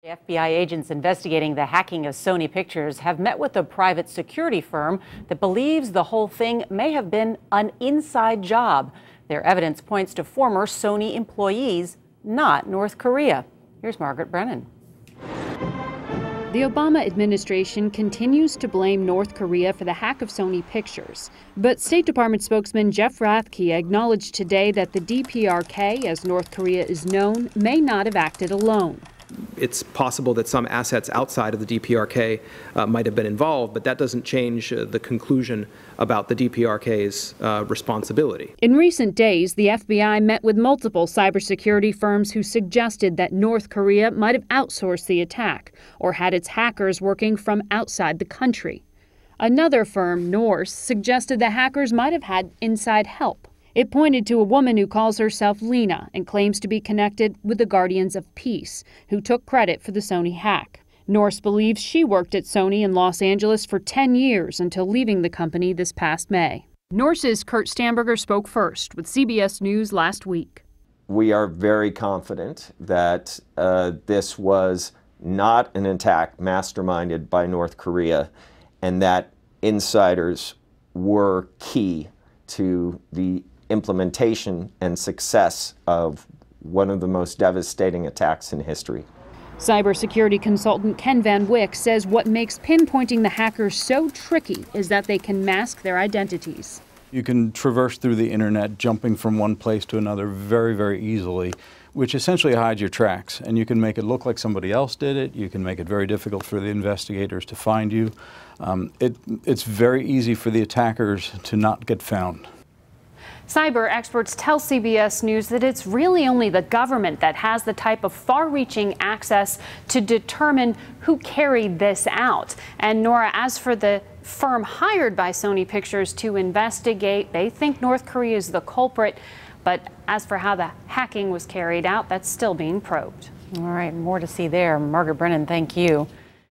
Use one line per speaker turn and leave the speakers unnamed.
FBI agents investigating the hacking of Sony Pictures have met with a private security firm that believes the whole thing may have been an inside job. Their evidence points to former Sony employees, not North Korea. Here's Margaret Brennan.
The Obama administration continues to blame North Korea for the hack of Sony Pictures. But State Department spokesman Jeff Rathke acknowledged today that the DPRK, as North Korea is known, may not have acted alone.
It's possible that some assets outside of the DPRK might have been involved, but that doesn't change the conclusion about the DPRK's responsibility.
In recent days, the FBI met with multiple cybersecurity firms who suggested that North Korea might have outsourced the attack or had its hackers working from outside the country. Another firm, Norse, suggested the hackers might have had inside help. It pointed to a woman who calls herself Lena and claims to be connected with the Guardians of Peace, who took credit for the Sony hack. Norse believes she worked at Sony in Los Angeles for 10 years until leaving the company this past May. Norse's Kurt Stamberger spoke first with CBS News last week.
We are very confident that this was not an attack masterminded by North Korea, and that insiders were key to the implementation and success of one of the most devastating attacks in history.
Cybersecurity consultant Ken Van Wyck says what makes pinpointing the hackers so tricky is that they can mask their identities.
You can traverse through the internet, jumping from one place to another very, very easily, which essentially hides your tracks. And you can make it look like somebody else did it. You can make it very difficult for the investigators to find you. It's very easy for the attackers to not get found.
Cyber experts tell CBS News that it's really only the government that has the type of far-reaching access to determine who carried this out. And Nora, as for the firm hired by Sony Pictures to investigate, they think North Korea is the culprit. But as for how the hacking was carried out, that's still being probed.
All right, more to see there. Margaret Brennan, thank you.